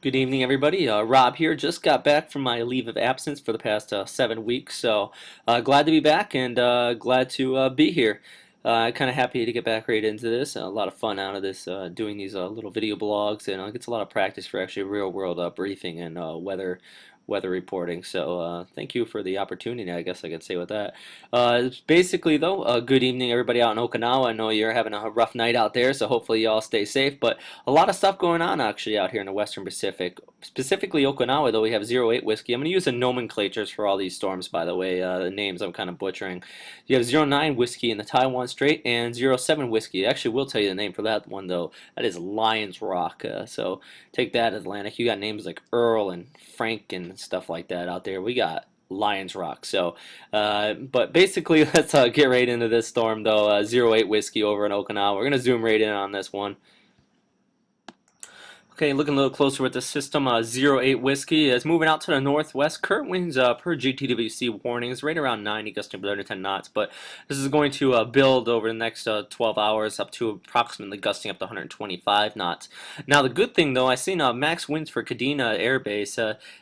Good evening, everybody. Rob here. Just got back from my leave of absence for the past 7 weeks, so glad to be back and glad to be here. Kind of happy to get back right into this. A lot of fun out of this, doing these little video blogs, and gets a lot of practice for actually real world briefing and weather reporting. So thank you for the opportunity. I guess I could say with that. Basically, though, good evening, everybody out in Okinawa. I know you're having a rough night out there, so hopefully you all stay safe. But a lot of stuff going on actually out here in the Western Pacific, specifically Okinawa. Though we have 08 whiskey. I'm going to use the nomenclatures for all these storms, by the way. The names I'm kind of butchering. You have 09 whiskey in the Taiwan Strait and 07 whiskey. Actually, we'll tell you the name for that one though. That is Lion's Rock. So take that, Atlantic. You got names like Earl and Frank and stuff like that out there. We got Lion's Rock. So, but basically, let's get right into this storm though. 08 whiskey over in Okinawa. We're gonna zoom right in on this one. Okay, looking a little closer with the system, 08 whiskey is moving out to the northwest. Current winds per GTWC warnings right around 90 gusting below 10 knots, but this is going to build over the next 12 hours up to approximately gusting up to 125 knots. Now the good thing though, I seen max winds for Kadena Air Base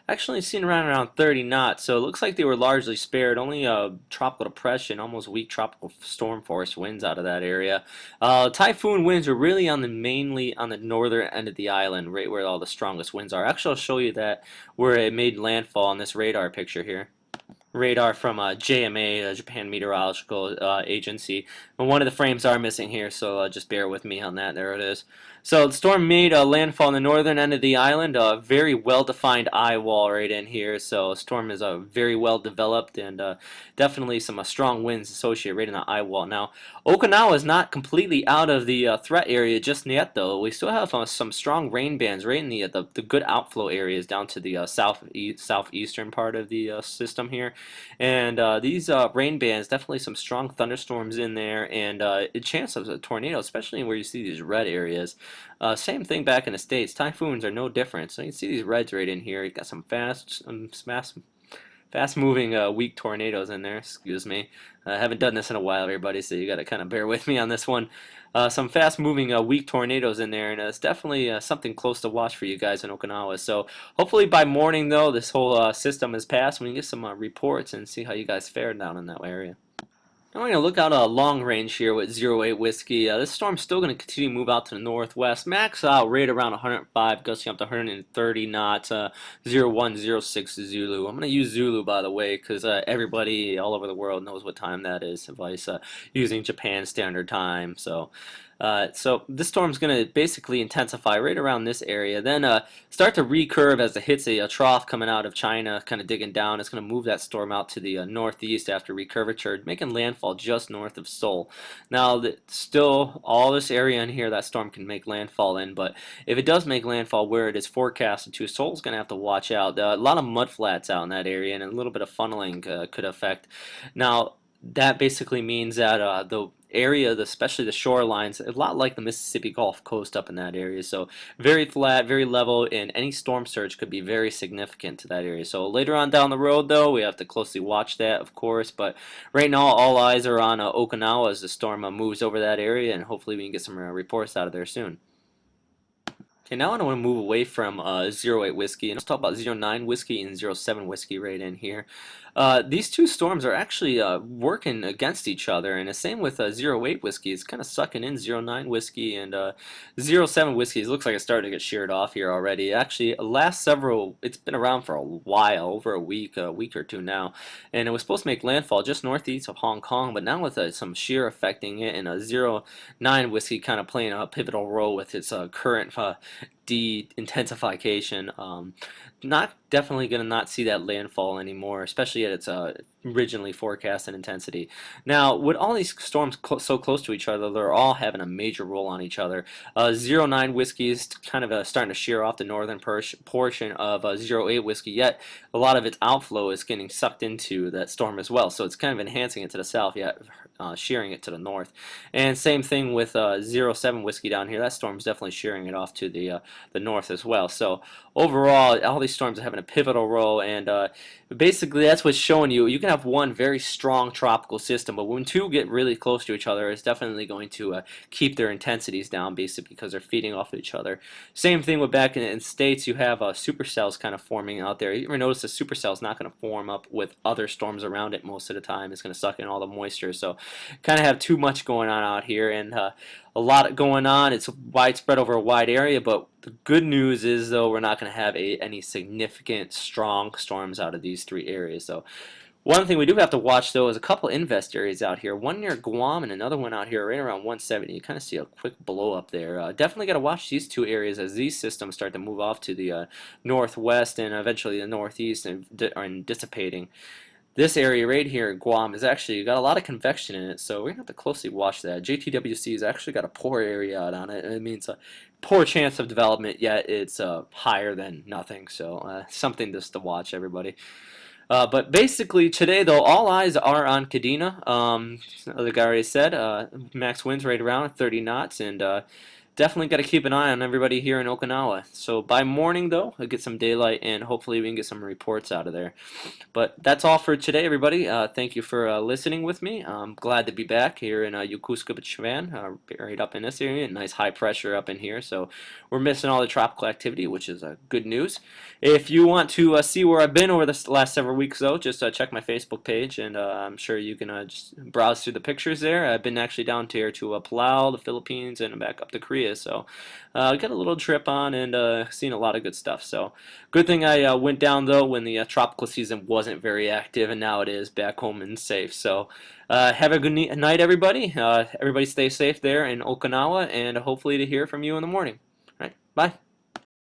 actually seen around 30 knots, so it looks like they were largely spared. Only tropical depression, almost weak tropical storm force winds out of that area. Typhoon winds are really mainly on the northern end of the island, right where all the strongest winds are. Actually, I'll show you that where it made landfall on this radar picture here. Radar from JMA, Japan Meteorological Agency. And one of the frames are missing here, so just bear with me on that. There it is. So the storm made landfall on the northern end of the island. A very well-defined eye wall right in here. So the storm is very well developed and definitely some strong winds associated right in the eye wall. Now, Okinawa is not completely out of the threat area just yet, though. We still have some strong rain bands right in the good outflow areas down to the southeastern part of the system here. And these rain bands, definitely some strong thunderstorms in there, and a chance of a tornado, especially where you see these red areas. Same thing back in the States. Typhoons are no different. So you can see these reds right in here. You got some fast-moving weak tornadoes in there. Excuse me. I haven't done this in a while, everybody, so you got to kind of bear with me on this one. Some fast-moving weak tornadoes in there, and it's definitely something close to watch for you guys in Okinawa. So hopefully by morning, though, this whole system has passed. We can get some reports and see how you guys fared down in that area. I'm going to look out a long range here with 08 whiskey. This storm's still going to continue to move out to the northwest. Max out right around 105, gusting up to 130 knots. 0106 Zulu. I'm going to use Zulu, by the way, because everybody all over the world knows what time that is. Advice using Japan Standard Time. So this storm's going to basically intensify right around this area, then start to recurve as it hits a trough coming out of China, kind of digging down. It's going to move that storm out to the northeast after recurvature, making landfall just north of Seoul. Now, still, all this area in here that storm can make landfall in, but if it does make landfall where it is forecasted to, Seoul's going to have to watch out. A lot of mud flats out in that area, and a little bit of funneling could affect. Now, that basically means that the area, especially the shorelines, a lot like the Mississippi Gulf Coast up in that area. So very flat, very level, and any storm surge could be very significant to that area. So later on down the road, though, we have to closely watch that, of course. But right now, all eyes are on Okinawa as the storm moves over that area, and hopefully we can get some reports out of there soon. Okay, now I want to move away from 08 whiskey and let's talk about 09 whiskey and 07 whiskey right in here. These two storms are actually working against each other, and the same with 08 whiskey. It's kind of sucking in 09 whiskey, and 07 whiskey. It looks like it's starting to get sheared off here already. Actually, it's been around for a while, over a week or two now, and it was supposed to make landfall just northeast of Hong Kong, but now with some shear affecting it, and 09 whiskey kind of playing a pivotal role with its current de-intensification. Not definitely going to not see that landfall anymore, especially at its originally forecasted intensity. Now, with all these storms so close to each other, they're all having a major role on each other. 09 whiskey is kind of starting to shear off the northern portion of 08 whiskey, yet a lot of its outflow is getting sucked into that storm as well, so it's kind of enhancing it to the south. Yet shearing it to the north. And same thing with 07 whiskey down here. That storm's definitely shearing it off to the north as well. So overall, all these storms are having a pivotal role, and basically that's what's showing you. You can have one very strong tropical system, but when two get really close to each other, it's definitely going to keep their intensities down, basically because they're feeding off of each other. Same thing with back in states, you have supercells kind of forming out there. You ever notice a supercell is not going to form up with other storms around it most of the time? It's going to suck in all the moisture, so kind of have too much going on out here, and a lot going on. It's widespread over a wide area, but the good news is, though, we're not going to have any significant strong storms out of these three areas. So one thing we do have to watch, though, is a couple invest areas out here. One near Guam and another one out here right around 170. You kind of see a quick blow up there. Definitely got to watch these two areas as these systems start to move off to the northwest and eventually the northeast and dissipating. This area right here in Guam is actually got a lot of convection in it, so we're going to have to closely watch that. JTWC has actually got a poor area out on it. It means a poor chance of development, yet it's higher than nothing, so something just to watch, everybody. But basically today, though, all eyes are on Kadena. The guy already said max winds right around 30 knots, and definitely got to keep an eye on everybody here in Okinawa. So by morning, though, I'll get some daylight, and hopefully we can get some reports out of there. But that's all for today, everybody. Thank you for listening with me. I'm glad to be back here in Yokosuka, Japan, right up in this area. Nice high pressure up in here, so we're missing all the tropical activity, which is good news. If you want to see where I've been over the last several weeks, though, just check my Facebook page, and I'm sure you can just browse through the pictures there. I've been actually down here to Palau, the Philippines, and back up to Korea. So got a little trip on and seen a lot of good stuff. So good thing I went down, though, when the tropical season wasn't very active, and now it is back home and safe. So have a good night, everybody. Everybody stay safe there in Okinawa, and hopefully to hear from you in the morning. All right, bye.